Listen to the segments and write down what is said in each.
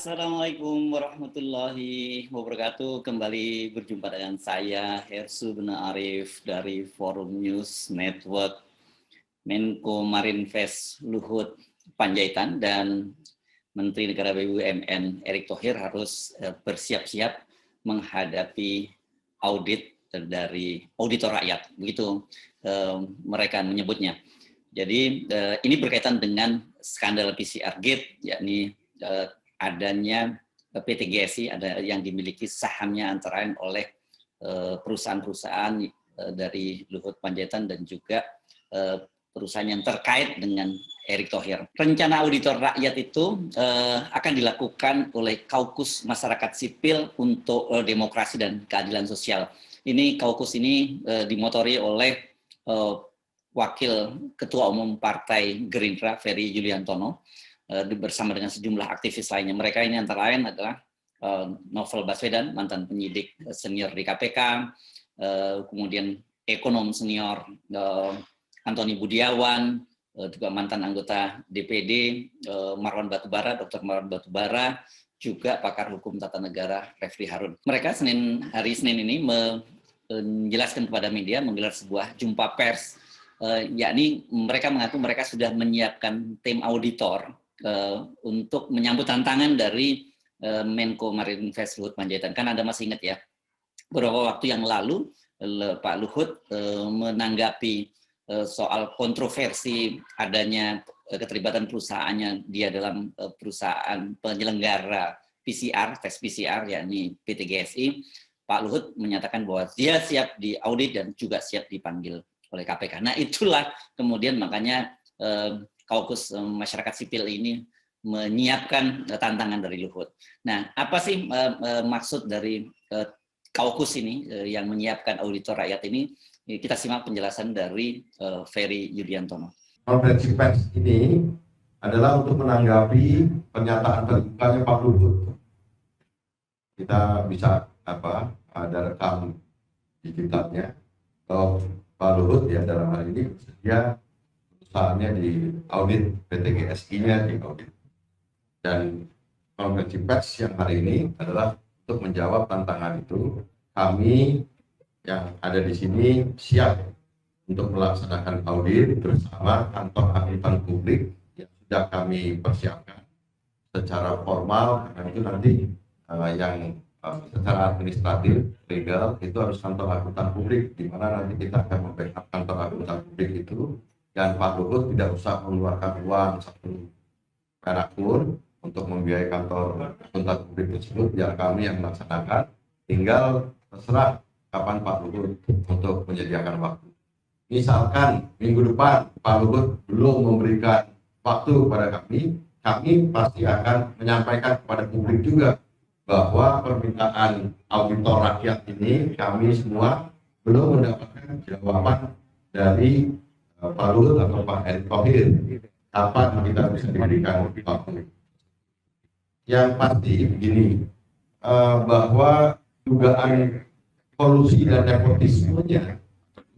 Assalamualaikum warahmatullahi wabarakatuh. Kembali berjumpa dengan saya Hersu bin Arif dari Forum News Network. Menko Marinvest Luhut Panjaitan dan Menteri Negara BUMN Erick Thohir harus bersiap-siap menghadapi audit dari auditor rakyat, begitu mereka menyebutnya. Jadi ini berkaitan dengan skandal PCR Gate, yakni adanya PT GSI ada yang dimiliki sahamnya antara lain oleh perusahaan-perusahaan dari Luhut Panjaitan dan juga perusahaan yang terkait dengan Erick Thohir. Rencana auditor rakyat itu akan dilakukan oleh Kaukus Masyarakat Sipil untuk Demokrasi dan Keadilan Sosial. Ini Kaukus ini dimotori oleh Wakil Ketua Umum Partai Gerindra Ferry Yuliantono bersama dengan sejumlah aktivis lainnya. Mereka ini antara lain adalah Novel Baswedan, mantan penyidik senior di KPK, kemudian ekonom senior Antoni Budiawan, juga mantan anggota DPD Marwan Batubara, Dr. Marwan Batubara, juga pakar hukum tata negara Refli Harun. Mereka hari Senin ini menjelaskan kepada media, menggelar sebuah jumpa pers, yakni mereka mengaku mereka sudah menyiapkan tim auditor untuk menyambut tantangan dari Menko Marinvest Luhut Panjaitan. Kan Anda masih ingat ya, beberapa waktu yang lalu Pak Luhut menanggapi soal kontroversi adanya keterlibatan perusahaannya dia dalam perusahaan penyelenggara PCR, tes PCR, yakni PT GSI. Pak Luhut menyatakan bahwa dia siap diaudit dan juga siap dipanggil oleh KPK. Nah itulah kemudian makanya Kaukus Masyarakat Sipil ini menyiapkan tantangan dari Luhut. Nah, apa sih maksud dari Kaukus ini yang menyiapkan auditor rakyat ini? Kita simak penjelasan dari Ferry Yuliantono. Konferensi pers ini adalah untuk menanggapi pernyataan terbukanya Pak Luhut. Kita bisa ada rekam digitalnya bahwa Pak Luhut ya dalam hal ini bersedia perusahaannya di audit, PT GSI-nya di audit. Dan konferensi pers yang hari ini adalah untuk menjawab tantangan itu. Kami yang ada di sini siap untuk melaksanakan audit bersama kantor akuntan publik yang sudah kami persiapkan secara formal, karena itu nanti yang secara administratif, legal itu harus kantor akuntan publik, di mana nanti kita akan membackup kantor akuntan publik itu. Dan Pak Luhut tidak usah mengeluarkan uang satu perak pun untuk membiayai kantor akuntan publik tersebut, biar kami yang melaksanakan. Tinggal terserah kapan Pak Luhut untuk menyediakan waktu. Misalkan minggu depan Pak Luhut belum memberikan waktu kepada kami pasti akan menyampaikan kepada publik juga bahwa permintaan auditor rakyat ini kami semua belum mendapatkan jawaban dari Pak Luhut atau Pak Erick Thohir, kapan kita bisa diberikan waktu. Yang pasti begini, bahwa dugaan kolusi dan nepotismenya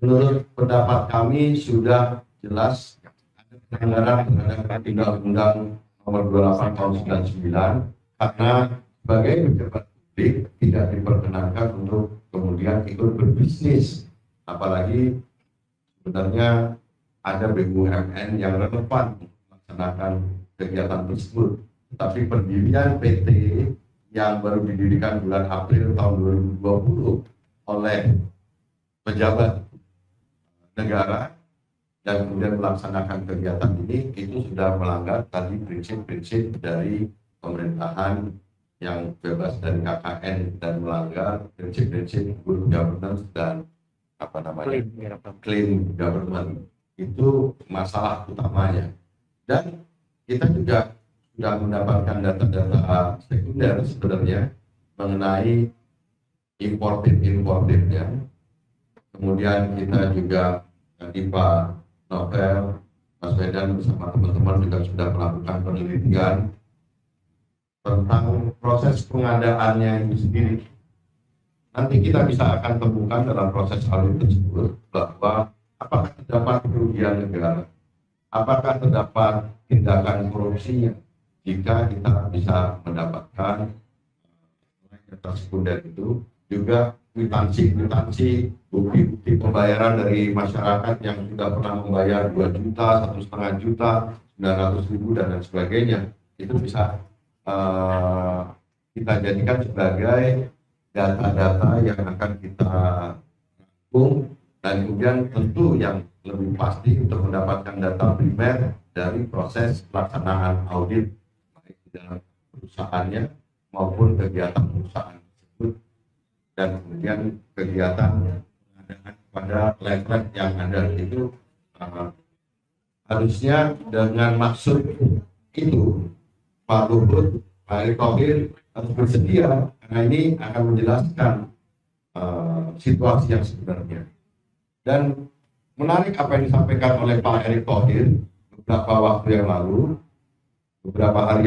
menurut pendapat kami sudah jelas ada pelanggaran terhadap Undang-Undang Nomor 28 Tahun 99, karena sebagai pejabat publik tidak diperkenankan untuk kemudian ikut berbisnis, apalagi sebenarnya ada BUMN yang relevan melaksanakan kegiatan tersebut. Tapi pendirian PT yang baru didirikan bulan April tahun 2020 oleh pejabat negara dan kemudian melaksanakan kegiatan ini, itu sudah melanggar tadi prinsip-prinsip dari pemerintahan yang bebas dari KKN dan melanggar prinsip-prinsip good governance dan clean government. Itu masalah utamanya. Dan kita juga sudah mendapatkan data-data sekunder sebenarnya mengenai imported-importednya. Kemudian kita juga di Pak Novel Baswedan bersama teman-teman juga sudah melakukan penelitian tentang proses pengadaannya itu sendiri. Nanti kita bisa akan temukan dalam proses audit tersebut bahwa apakah terdapat kerugian negara, apakah terdapat tindakan korupsinya, jika kita bisa mendapatkan data sekunder itu, juga kwitansi, bukti pembayaran dari masyarakat yang sudah pernah membayar 2 juta, 1,5 juta, 900.000 dan lain sebagainya, itu bisa kita jadikan sebagai data-data yang akan kita rangkum, dan kemudian tentu yang lebih pasti untuk mendapatkan data primer dari proses pelaksanaan audit baik di dalam perusahaannya maupun kegiatan perusahaan tersebut, dan kemudian kegiatan pengadaan pada lab yang ada itu harusnya dengan maksud itu Pak Luhut, Pak Erick Thohir harus bersedia, karena ini akan menjelaskan situasi yang sebenarnya. Dan menarik apa yang disampaikan oleh Pak Erick Thohir beberapa hari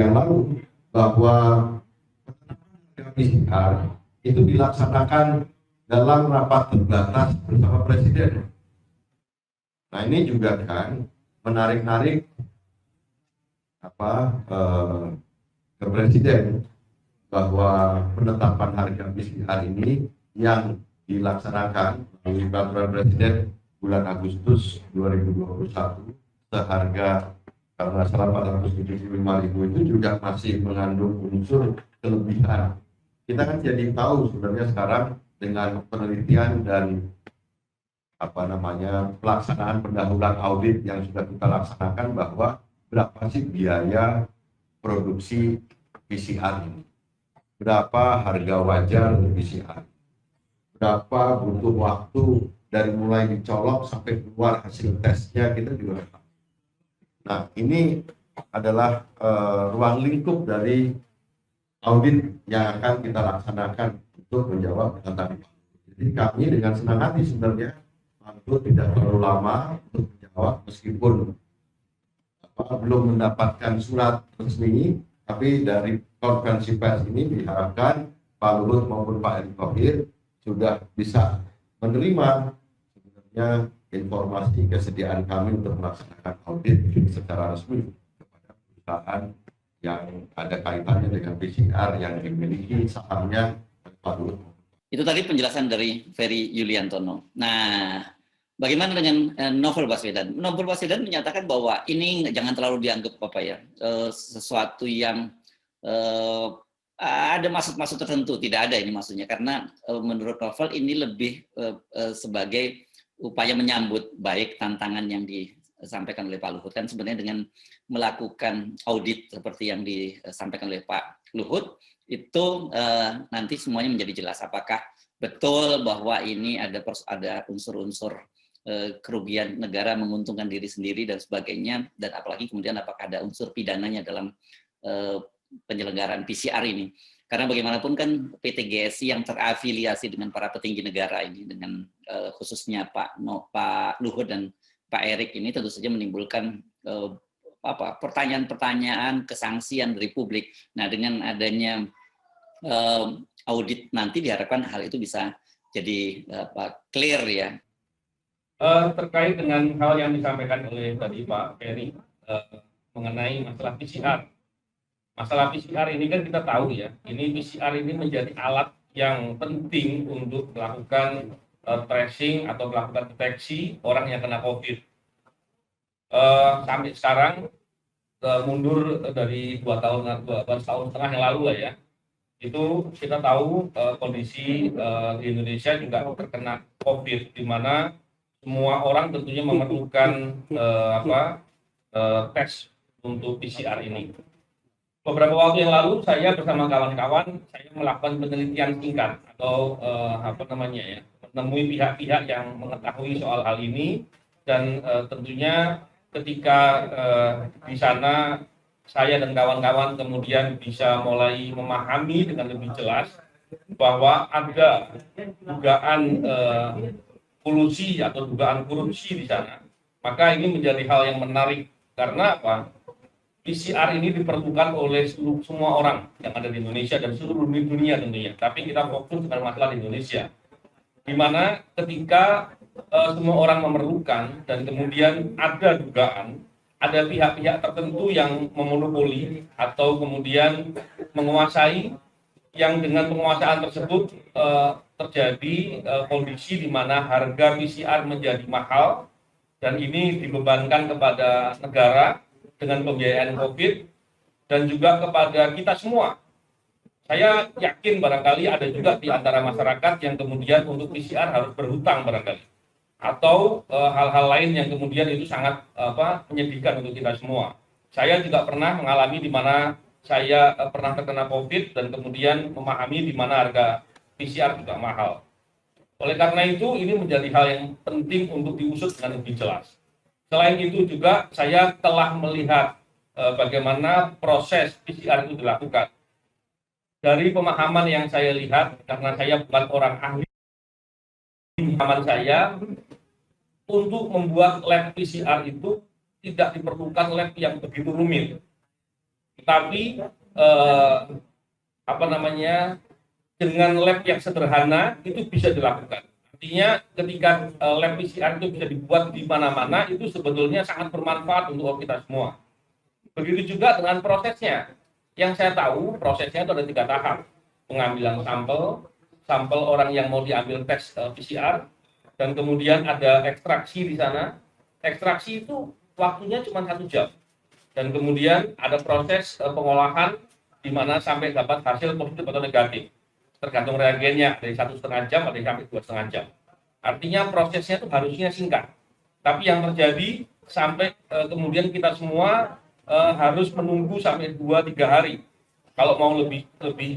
yang lalu, bahwa PCR itu dilaksanakan dalam rapat terbatas bersama Presiden. Nah, ini juga kan menarik-narik ke Presiden, bahwa penetapan harga PCR ini yang dilaksanakan melalui peraturan Presiden bulan Agustus 2021 seharga karena salah 475.000 itu juga masih mengandung unsur kelebihan. Kita kan jadi tahu sebenarnya sekarang dengan penelitian dan pelaksanaan pendahuluan audit yang sudah kita laksanakan, bahwa berapa sih biaya produksi PCR ini, berapa harga wajar PCR, berapa butuh waktu dari mulai dicolok sampai keluar hasil tesnya, kita juga tahu. Nah, ini adalah ruang lingkup dari audit yang akan kita laksanakan untuk menjawab pertanyaan. Jadi kami dengan senang hati sebenarnya tidak terlalu lama untuk menjawab, meskipun belum mendapatkan surat resmi, tapi dari konferensi pers ini diharapkan Pak Luhut maupun Pak Erick Thohir sudah bisa menerima sebenarnya informasi kesediaan kami untuk melaksanakan audit secara resmi kepada perusahaan yang ada kaitannya dengan PCR yang dimiliki sahamnya Pak Luhut. Itu tadi penjelasan dari Ferry Yuliantono. Nah, bagaimana dengan Novel Baswedan? Novel Baswedan menyatakan bahwa ini jangan terlalu dianggap sesuatu yang ada maksud-maksud tertentu. Tidak ada ini maksudnya, karena menurut Novel ini lebih sebagai upaya menyambut baik tantangan yang disampaikan oleh Pak Luhut. Kan sebenarnya dengan melakukan audit seperti yang disampaikan oleh Pak Luhut, itu nanti semuanya menjadi jelas apakah betul bahwa ini ada unsur-unsur kerugian negara, menguntungkan diri sendiri dan sebagainya, dan apalagi kemudian apakah ada unsur pidananya dalam penyelenggaraan PCR ini. Karena bagaimanapun kan PT GSI yang terafiliasi dengan para petinggi negara ini, dengan khususnya Pak Luhut dan Pak Erick ini, tentu saja menimbulkan pertanyaan-pertanyaan, kesangsian dari publik. Nah, dengan adanya audit nanti diharapkan hal itu bisa jadi clear ya. Terkait dengan hal yang disampaikan oleh tadi Pak Ferry mengenai masalah PCR. Masalah PCR ini kan kita tahu ya, ini PCR ini menjadi alat yang penting untuk melakukan tracing atau melakukan deteksi orang yang kena COVID. Sampai sekarang mundur dari 2 tahun setengah yang lalu lah ya, itu kita tahu kondisi di Indonesia juga terkena COVID, di mana semua orang tentunya memerlukan tes untuk PCR ini. Beberapa waktu yang lalu saya bersama kawan-kawan saya melakukan penelitian singkat atau menemui pihak-pihak yang mengetahui soal hal ini, dan tentunya ketika di sana saya dan kawan-kawan kemudian bisa mulai memahami dengan lebih jelas bahwa ada dugaan kolusi atau dugaan korupsi di sana. Maka ini menjadi hal yang menarik, karena apa? PCR ini diperlukan oleh semua orang yang ada di Indonesia dan seluruh dunia tentunya. Tapi kita fokus dengan masalah di Indonesia, di mana ketika semua orang memerlukan dan kemudian ada dugaan ada pihak-pihak tertentu yang memonopoli atau kemudian menguasai, yang dengan penguasaan tersebut terjadi kondisi di mana harga PCR menjadi mahal, dan ini dibebankan kepada negara dengan pembiayaan COVID dan juga kepada kita semua. Saya yakin barangkali ada juga di antara masyarakat yang kemudian untuk PCR harus berhutang barangkali, atau hal-hal lain yang kemudian itu sangat menyedihkan untuk kita semua. Saya juga pernah mengalami di mana saya pernah terkena COVID dan kemudian memahami di mana harga PCR juga mahal. Oleh karena itu, ini menjadi hal yang penting untuk diusut dengan lebih jelas. Selain itu juga, saya telah melihat bagaimana proses PCR itu dilakukan. Dari pemahaman yang saya lihat, karena saya bukan orang ahli, pemahaman saya, untuk membuat lab PCR itu tidak diperlukan lab yang begitu rumit. Tapi dengan lab yang sederhana itu bisa dilakukan. Artinya ketika lab PCR itu bisa dibuat di mana-mana, itu sebetulnya sangat bermanfaat untuk kita semua. Begitu juga dengan prosesnya. Yang saya tahu prosesnya itu ada 3 tahap. Pengambilan sampel orang yang mau diambil tes PCR, dan kemudian ada ekstraksi di sana. Ekstraksi itu waktunya cuma 1 jam. Dan kemudian ada proses pengolahan di mana sampai dapat hasil positif atau negatif. Tergantung reagennya, dari 1,5 jam ada sampai 2,5 jam. Artinya prosesnya itu harusnya singkat. Tapi yang terjadi sampai kemudian kita semua harus menunggu sampai 2-3 hari. Kalau mau lebih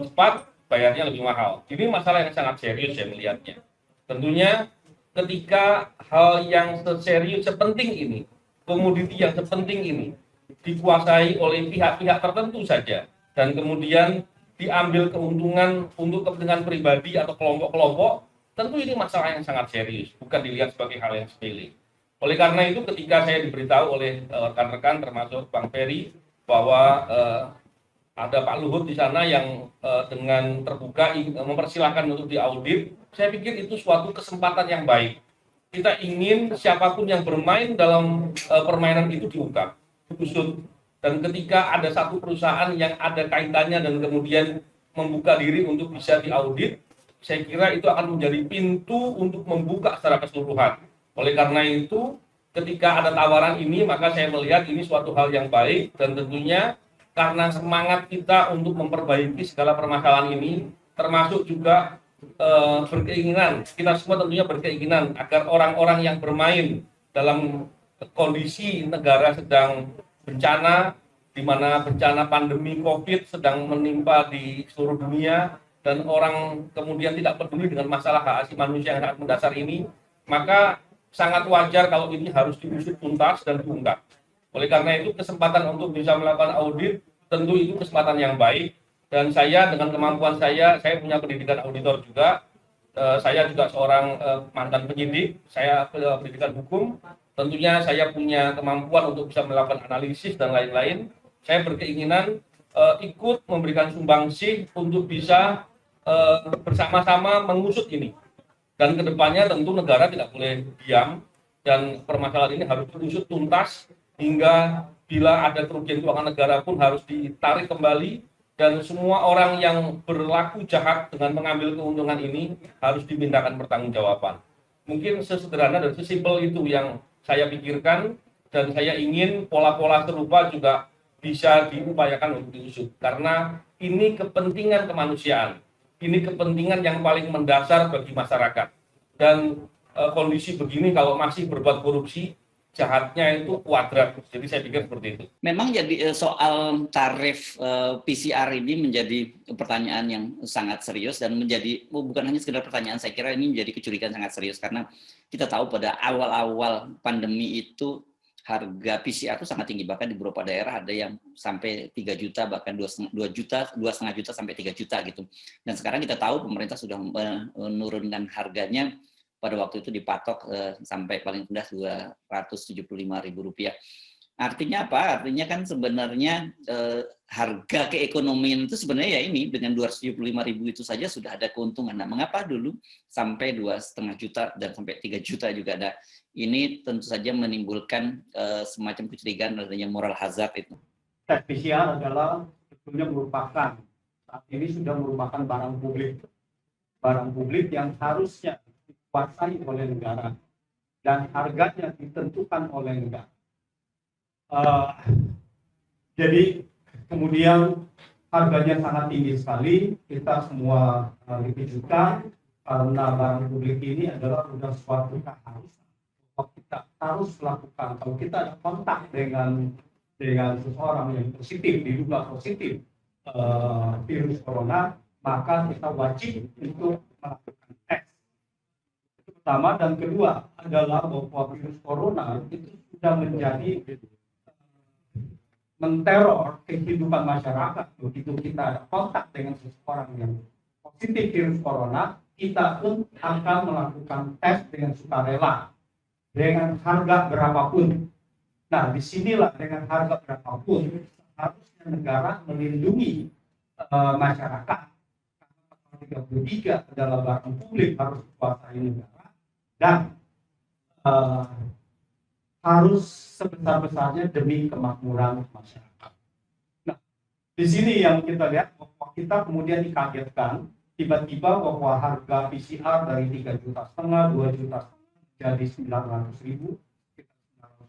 cepat, bayarnya lebih mahal. Ini masalah yang sangat serius saya melihatnya. Tentunya ketika hal yang serius sepenting ini, komoditi yang sepenting ini, dikuasai oleh pihak-pihak tertentu saja, dan kemudian diambil keuntungan untuk kepentingan pribadi atau kelompok-kelompok, tentu ini masalah yang sangat serius, bukan dilihat sebagai hal yang sepele. Oleh karena itu, ketika saya diberitahu oleh rekan-rekan termasuk Bang Ferry bahwa ada Pak Luhut di sana yang dengan terbuka mempersilahkan untuk diaudit, saya pikir itu suatu kesempatan yang baik. Kita ingin siapapun yang bermain dalam permainan itu diungkap, diusut. Dan ketika ada satu perusahaan yang ada kaitannya dan kemudian membuka diri untuk bisa diaudit, saya kira itu akan menjadi pintu untuk membuka secara keseluruhan. Oleh karena itu, ketika ada tawaran ini, maka saya melihat ini suatu hal yang baik, dan tentunya karena semangat kita untuk memperbaiki segala permasalahan ini, termasuk juga berkeinginan, kita semua tentunya berkeinginan agar orang-orang yang bermain dalam kondisi negara sedang bencana, di mana bencana pandemi COVID sedang menimpa di seluruh dunia, dan orang kemudian tidak peduli dengan masalah hak asasi manusia yang sangat mendasar ini, maka sangat wajar kalau ini harus diusut tuntas dan diungkap. Oleh karena itu, kesempatan untuk bisa melakukan audit tentu itu kesempatan yang baik, dan saya dengan kemampuan saya punya pendidikan auditor juga. Saya juga seorang mantan penyidik, saya pendidikan hukum. Tentunya saya punya kemampuan untuk bisa melakukan analisis dan lain-lain. Saya berkeinginan ikut memberikan sumbangsih untuk bisa bersama-sama mengusut ini. Dan kedepannya tentu negara tidak boleh diam, dan permasalahan ini harus diusut tuntas hingga bila ada kerugian keuangan negara pun harus ditarik kembali, dan semua orang yang berlaku jahat dengan mengambil keuntungan ini harus dimintakan pertanggungjawaban. Mungkin sesederhana dan sesimpel itu yang saya pikirkan, dan saya ingin pola-pola serupa juga bisa diupayakan untuk diusut, karena ini kepentingan kemanusiaan, ini kepentingan yang paling mendasar bagi masyarakat. Dan kondisi begini kalau masih berbuat korupsi, jahatnya itu kuadrat. Jadi saya pikir seperti itu. Memang jadi soal tarif PCR ini menjadi pertanyaan yang sangat serius, dan menjadi bukan hanya sekedar pertanyaan, saya kira ini menjadi kecurigaan sangat serius, karena kita tahu pada awal-awal pandemi itu harga PCR itu sangat tinggi, bahkan di beberapa daerah ada yang sampai 3 juta, bahkan 2,5 juta sampai 3 juta gitu. Dan sekarang kita tahu pemerintah sudah menurunkan harganya, pada waktu itu dipatok sampai paling rendah Rp275.000. Artinya apa? Artinya kan sebenarnya harga keekonomian itu sebenarnya ya ini dengan 275.000 itu saja sudah ada keuntungan. Nah, mengapa dulu sampai 2,5 juta dan sampai 3 juta juga ada? Ini tentu saja menimbulkan semacam kecurigaan adanya moral hazard itu. Tes PCR adalah sebetulnya merupakan saat ini sudah merupakan barang publik yang harusnya dikuasai oleh negara dan harganya ditentukan oleh negara. Jadi kemudian harganya sangat tinggi sekali, kita semua dikejutkan karena barang publik ini adalah sudah suatu keharusan. Kita harus lakukan, kalau kita ada kontak dengan seseorang yang positif, diduga positif virus corona, maka kita wajib untuk melakukan tes. Itu pertama, dan kedua adalah bahwa virus corona itu sudah menjadi menteror kehidupan masyarakat. Begitu kita ada kontak dengan seseorang yang positif virus corona, kita pun akan melakukan tes dengan sukarela, dengan harga berapapun. Nah, disinilah dengan harga berapapun harusnya negara melindungi masyarakat. Karena pasal 33 adalah barang publik harus dikuasai negara dan harus sebesar-besarnya demi kemakmuran masyarakat. Nah, di sini yang kita lihat bahwa kita kemudian dikagetkan tiba-tiba bahwa harga PCR dari 3,5 juta, 2 juta jadi 900.000,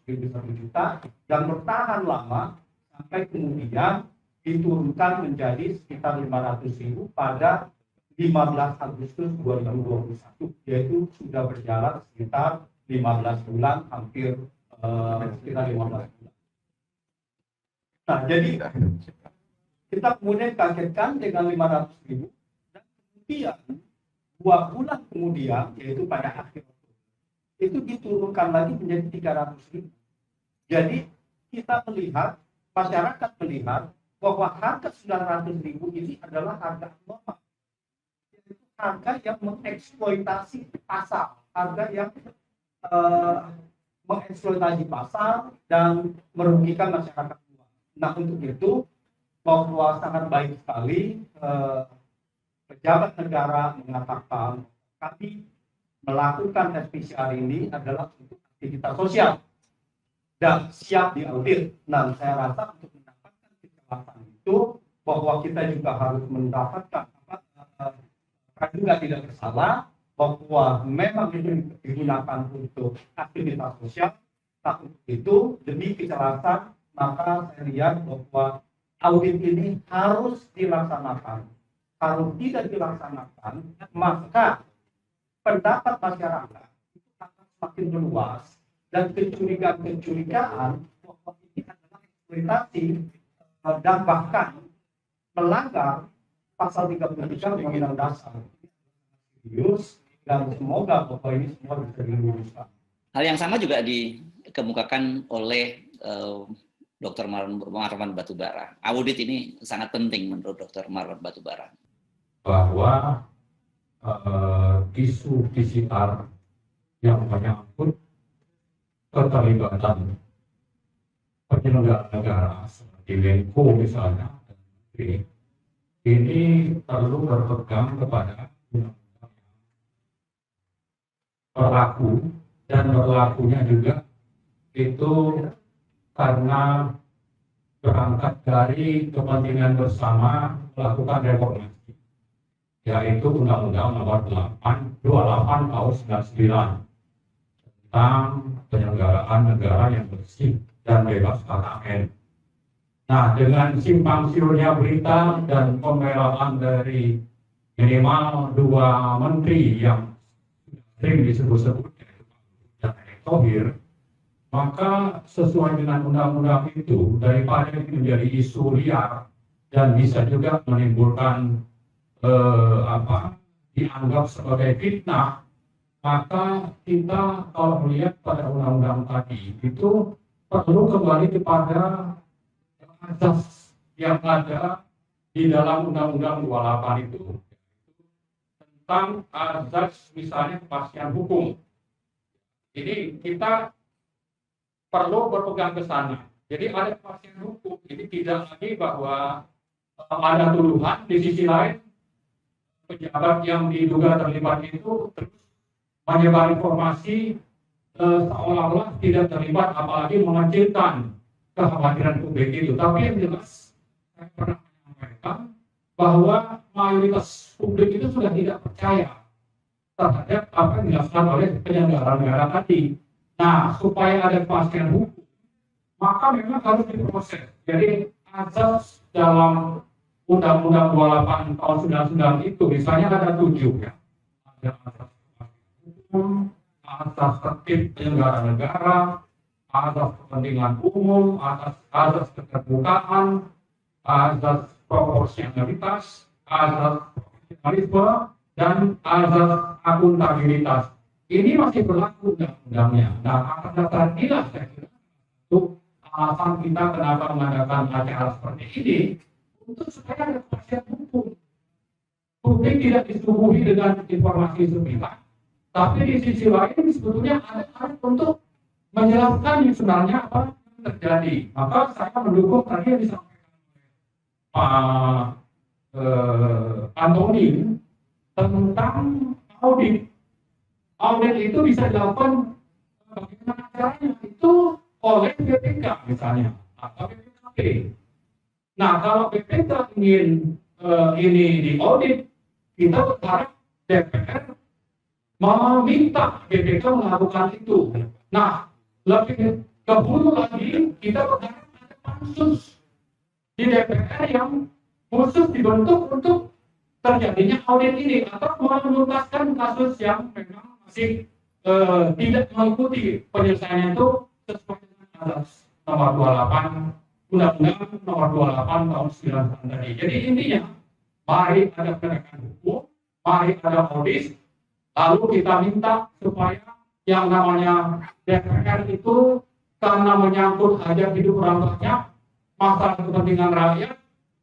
900.000 1 juta, dan bertahan lama sampai kemudian diturunkan menjadi sekitar 500.000 pada 15 Agustus 2021, yaitu sudah berjalan sekitar 15 bulan, hampir sekitar 15 bulan. Nah, jadi kita kemudian kagetkan dengan 500.000 dan kemudian 2 bulan kemudian, yaitu pada akhir itu diturunkan lagi menjadi 300.000. Jadi kita melihat, masyarakat melihat bahwa harga 900.000 ini adalah harga normal, yaitu harga yang mengeksploitasi pasar, harga yang mengeksploitasi pasar dan merugikan masyarakat luas. Nah, untuk itu bahwa sangat baik sekali pejabat negara mengatakan kami melakukan tes PCR ini adalah untuk aktivitas sosial dan siap diaudit. Nah, saya rasa untuk mendapatkan kejelasan itu bahwa kita juga harus mendapatkan praduga tidak bersalah, bahwa memang itu digunakan untuk aktivitas sosial. Nah, untuk itu demi kejelasan maka saya lihat bahwa audit ini harus dilaksanakan. Kalau tidak dilaksanakan, maka pendapat masyarakat itu akan semakin meluas dan kecurigaan bahwa ini adalah eksploitasi dan bahkan melanggar pasal 33 Undang-Undang Dasar. Serius, dan semoga bahwa ini semua bisa diluruskan. Hal yang sama juga dikemukakan oleh Dr. Marwan Batubara. Audit ini sangat penting menurut Dr. Marwan Batubara. Bahwa isu PCR yang menyangkut keterlibatan penyelenggara negara seperti Menko misalnya, ini perlu berpegang kepada berlaku, dan berlakunya juga itu karena berangkat dari kepentingan bersama melakukan reformasi, yaitu Undang-Undang Nomor 28 Tahun 99 tentang penyelenggaraan negara yang bersih dan bebas KKN. Nah, dengan simpang siurnya berita dan pembelaan dari minimal 2 menteri yang sering disebut-sebut dan Erick Thohir, maka sesuai dengan undang-undang itu, daripada menjadi isu liar dan bisa juga menimbulkan dianggap sebagai fitnah, maka kita kalau melihat pada undang-undang tadi itu perlu kembali kepada asas yang ada di dalam Undang-Undang 28 itu, tentang azas misalnya kepastian hukum. Jadi kita perlu berpegang ke sana. Jadi ada kepastian hukum. Jadi tidak lagi bahwa ada tuduhan, di sisi lain pejabat yang diduga terlibat itu terus menyebar informasi seolah-olah tidak terlibat, apalagi mengecilkan kekhawatiran publik itu. Tapi yang jelas saya pernah menyampaikan bahwa mayoritas publik itu sudah tidak percaya terhadap apa yang dilakukan oleh penyelenggara negara tadi. Nah, supaya ada kepastian hukum, maka memang harus diproses. Jadi azas dalam Undang-Undang 28 tahun 99 itu misalnya ada 7 ya. Ada asas hukum, asas tertib penyelenggara negara, asas kepentingan umum, asas keterbukaan, asas proporsionalitas, asas profesionalisme, dan asas akuntabilitas. Ini masih berlaku undang-undangnya. Nah, atas dasar inilah saya kira itu alasan kita kenapa mengadakan acara seperti ini, untuk supaya ada kepastian hukum. Publik tidak disuguhi dengan informasi sepihak, tapi di sisi lain sebetulnya ada hal untuk menjelaskan sebenarnya apa yang terjadi. Maka saya mendukung tadi yang disampaikan Pak Antoni tentang audit. Audit itu bisa dilakukan bagaimana caranya itu oleh BPK misalnya atau BPKP. Nah, kalau BPK ingin ini diaudit, kita berharap DPR meminta BPK melakukan itu. Nah, lebih ke hulu lagi, kita berharap ada pansus di DPR yang khusus dibentuk untuk terjadinya audit ini atau menuntaskan kasus yang memang masih tidak mengikuti penyelesaiannya itu sesuai dengan asas nomor 28 Undang-Undang nomor 28 tahun 99 tadi. Jadi intinya, mari ada penegakan hukum, mari ada audit, lalu kita minta supaya yang namanya DPR itu karena menyangkut hajat hidup orang banyak, masalah kepentingan rakyat,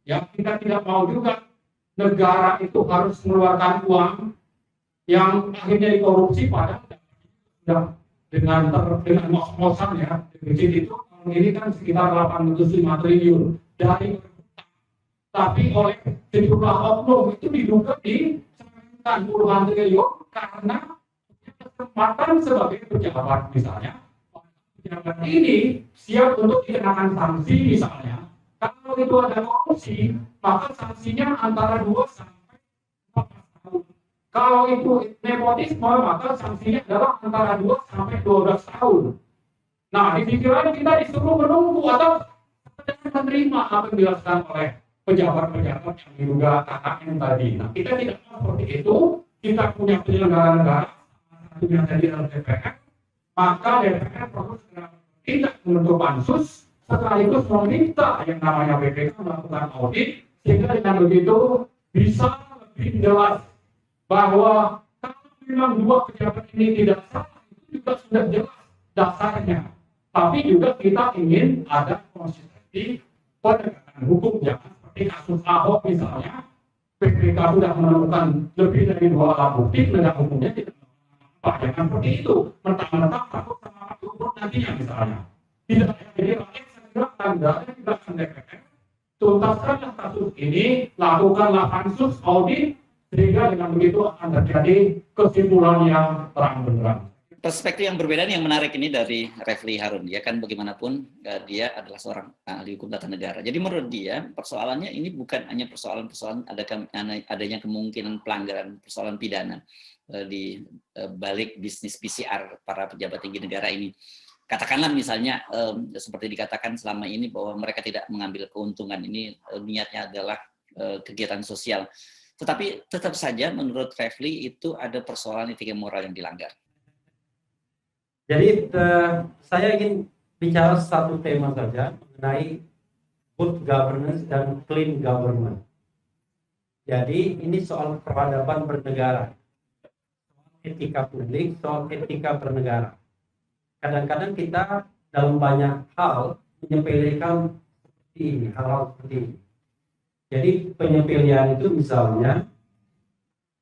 ya kita tidak mau juga negara itu harus mengeluarkan uang yang akhirnya dikorupsi padahal dengan ngos-ngosan ya, defisit itu ini kan sekitar 805 triliun dari tapi oleh sejumlah oknum itu diduga disebarkan puluhan triliun karena kesempatan sebagai pejabat misalnya. Pejabat ini siap untuk dikenakan sanksi misalnya. Kalau itu ada korupsi, maka sanksinya antara 2 sampai 4 tahun. Kalau itu nepotisme, maka sanksinya adalah antara 2 sampai 12 tahun. Nah, di pikiran kita disuruh menunggu atau menerima apa yang dilakukan oleh pejabat-pejabat yang diduga KKN tadi. Nah, kita tidak mau seperti itu. Kita punya penyelenggara negara, satunya tadi dalam DPR, maka DPR perlu tidak membentuk pansus, sekaligus meminta yang namanya BPK melakukan audit, sehingga dengan begitu bisa lebih jelas bahwa kalau memang 2 pejabat ini tidak sah, itu juga sudah jelas dasarnya. Tapi juga kita ingin ada konsistensi penegakan hukum, jangan seperti kasus Ahok misalnya, BPK sudah menemukan lebih dari 2 alat bukti, penegak hukumnya tidak apa, jangan seperti itu, mentang-mentang takut sama hukum nantinya misalnya. Tidak jadi rakyat segera tanda tidak akan DPR, tuntaskanlah kasus ini, lakukanlah pansus audit, sehingga dengan begitu akan terjadi kesimpulan yang terang benderang. Perspektif yang berbeda yang menarik ini dari Refli Harun, dia kan bagaimanapun dia adalah seorang ahli hukum tata negara. Jadi menurut dia persoalannya ini bukan hanya persoalan adanya kemungkinan pelanggaran persoalan pidana di balik bisnis PCR para pejabat tinggi negara ini. Katakanlah misalnya seperti dikatakan selama ini bahwa mereka tidak mengambil keuntungan, ini niatnya adalah kegiatan sosial. Tetapi tetap saja menurut Refli itu ada persoalan etika moral yang dilanggar. Jadi saya ingin bicara satu tema saja mengenai good governance dan clean government. Jadi ini soal peradaban bernegara, etika publik, soal etika bernegara. Kadang-kadang kita dalam banyak hal menyepelekan hal-hal seperti ini. Jadi penyepelean itu misalnya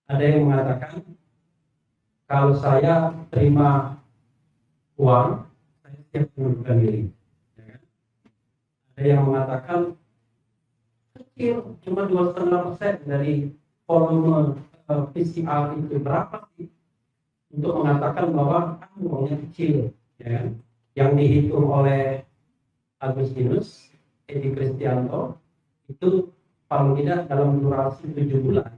ada yang mengatakan kalau saya terima uang, saya siap mengundurkan diri. Ada yang mengatakan kecil, cuma 2,5% dari volume PCR itu. Berapa sih untuk mengatakan bahwa uangnya kecil, ya. Yang dihitung oleh Agustinus Edi Kristianto itu paling tidak dalam durasi 7 bulan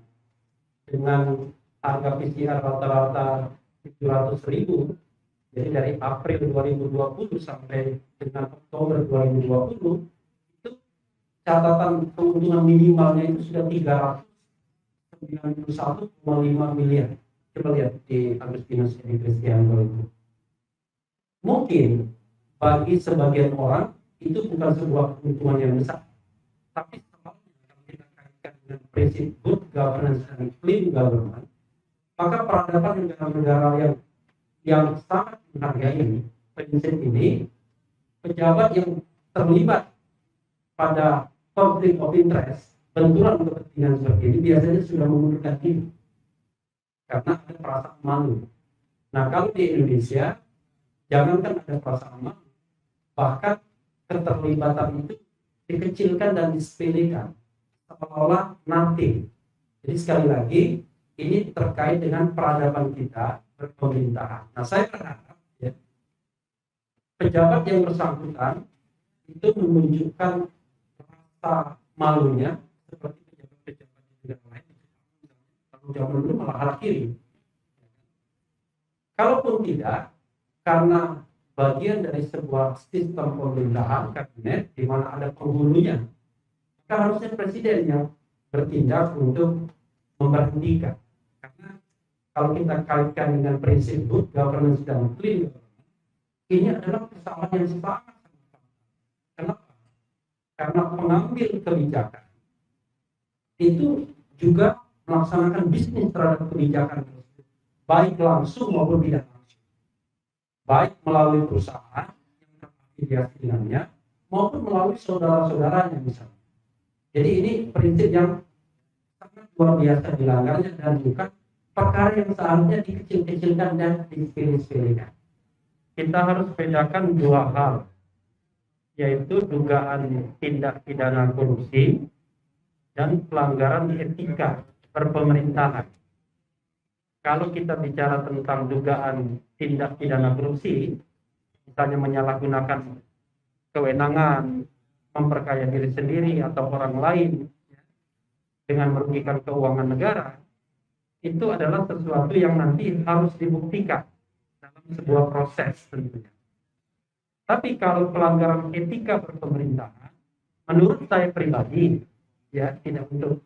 dengan harga PCR rata-rata 700.000. Jadi dari April 2020 sampai dengan Oktober 2020 itu catatan keuntungan minimalnya itu sudah 391,5 miliar. Coba lihat di Agustinus Edi Kristianto itu. Mungkin bagi sebagian orang itu bukan sebuah keuntungan yang besar, tapi kalau kita kaitkan dengan prinsip good governance dan clean government, maka peradaban negara-negara yang sangat menghargai prinsip ini, pejabat yang terlibat pada konflik of interest, benturan kepentingan seperti ini biasanya sudah mengundurkan diri karena ada perasaan malu. Nah, kalau di Indonesia jangankan ada perasaan malu, bahkan keterlibatan itu dikecilkan dan disepelekan seolah-olah nothing. Jadi sekali lagi ini terkait dengan peradaban kita berpemerintahan. Nah, saya berharap ya, pejabat yang bersangkutan itu menunjukkan rasa malunya seperti pejabat-pejabat di negara lain. Kalau zaman dulu malah arah kiri. Kalaupun tidak, karena bagian dari sebuah sistem pemerintahan kabinet di mana ada penghulunya, maka harusnya presiden yang bertindak untuk memberhentikan. Karena kalau kita kaitkan dengan prinsip good governance dan clean governance, ini adalah kesalahan yang sangat. Kenapa? Karena pengambil kebijakan itu juga melaksanakan bisnis terhadap kebijakan tersebut, baik langsung maupun tidak langsung, baik melalui perusahaan yang terafiliasi dengannya maupun melalui saudara-saudaranya misalnya. Jadi ini prinsip yang sangat luar biasa dilanggarnya dan bukan perkara yang seharusnya dikecil-kecilkan dan disepele-sepelekan. Kita harus bedakan dua hal, yaitu dugaan tindak pidana korupsi dan pelanggaran etika berpemerintahan. Kalau kita bicara tentang dugaan tindak pidana korupsi, misalnya menyalahgunakan kewenangan, memperkaya diri sendiri atau orang lain dengan merugikan keuangan negara, itu adalah sesuatu yang nanti harus dibuktikan dalam sebuah proses tentunya. Tapi kalau pelanggaran etika berpemerintahan, menurut saya pribadi, ya tidak untuk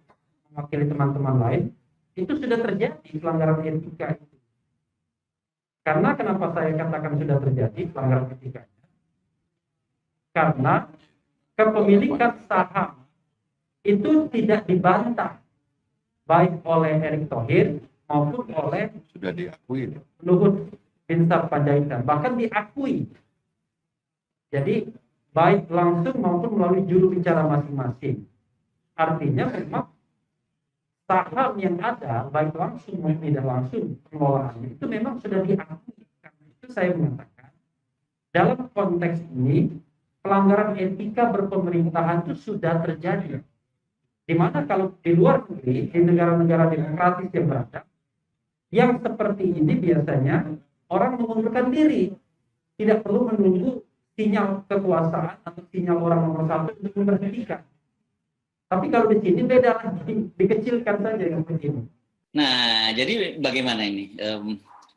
mewakili teman-teman lain, itu sudah terjadi pelanggaran etika itu. Karena kenapa saya katakan sudah terjadi pelanggaran etikanya? Karena kepemilikan saham itu tidak dibantah baik oleh Erick Thohir maupun oleh Sudah diakui. Luhut Binsar Panjaitan, bahkan diakui. Jadi baik langsung maupun melalui juru bicara masing-masing. Artinya memang saham yang ada baik langsung maupun tidak langsung pengelolaannya itu memang sudah diakui. Karena itu saya mengatakan dalam konteks ini pelanggaran etika berpemerintahan itu sudah terjadi. Di mana kalau di luar negeri, di negara-negara demokratis yang berada, yang seperti ini biasanya orang mengundurkan diri, tidak perlu menunggu sinyal kekuasaan atau sinyal orang nomor satu untuk memberhentikan. Tapi kalau di sini beda lagi, dikecilkan saja yang begini. Nah, jadi bagaimana ini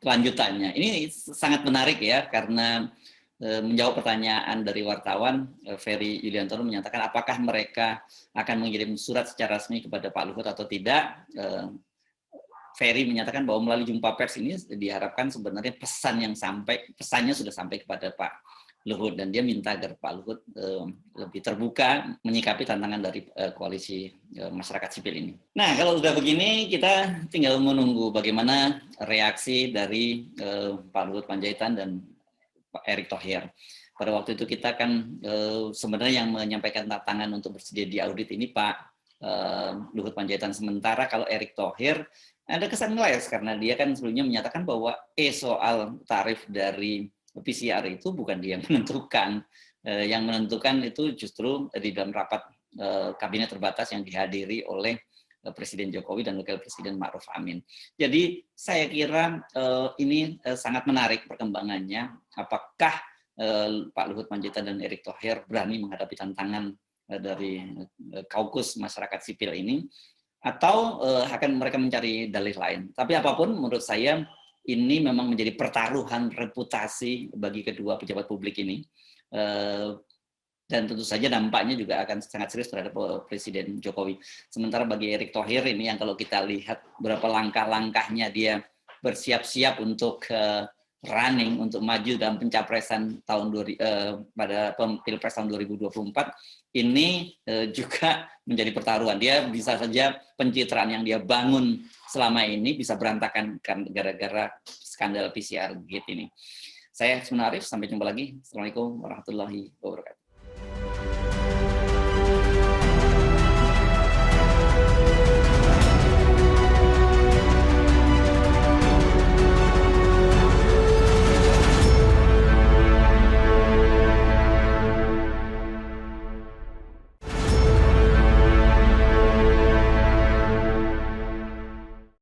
kelanjutannya? Ini sangat menarik ya, karena menjawab pertanyaan dari wartawan, Ferry Yuliantono menyatakan apakah mereka akan mengirim surat secara resmi kepada Pak Luhut atau tidak. Ferry menyatakan bahwa melalui jumpa pers ini diharapkan sebenarnya pesannya sudah sampai kepada Pak Luhut, dan dia minta agar Pak Luhut lebih terbuka menyikapi tantangan dari koalisi masyarakat sipil ini. Nah, kalau sudah begini kita tinggal menunggu bagaimana reaksi dari Pak Luhut Panjaitan dan Pak Erick Thohir. Pada waktu itu kita kan sebenarnya yang menyampaikan tantangan untuk bersedia di audit ini Pak Luhut Panjaitan, sementara kalau Erick Thohir ada kesan ngeles karena dia kan sebelumnya menyatakan bahwa soal tarif dari PCR itu bukan dia yang menentukan, yang menentukan itu justru di dalam rapat kabinet terbatas yang dihadiri oleh Presiden Jokowi dan Wakil Presiden Ma'ruf Amin. Jadi saya kira ini sangat menarik perkembangannya. Apakah Pak Luhut Panjaitan dan Erick Thohir berani menghadapi tantangan dari kaukus masyarakat sipil ini, atau akan mereka mencari dalih lain. Tapi apapun, menurut saya ini memang menjadi pertaruhan reputasi bagi kedua pejabat publik ini. Dan tentu saja dampaknya juga akan sangat serius terhadap Presiden Jokowi. Sementara bagi Erick Thohir ini yang kalau kita lihat berapa langkah-langkahnya dia bersiap-siap untuk running, untuk maju dalam pencapresan pada Pilpres tahun 2024, ini juga menjadi pertaruhan. Dia bisa saja pencitraan yang dia bangun selama ini bisa berantakan gara-gara skandal PCR Gate ini. Saya Arif, sampai jumpa lagi. Assalamualaikum warahmatullahi wabarakatuh.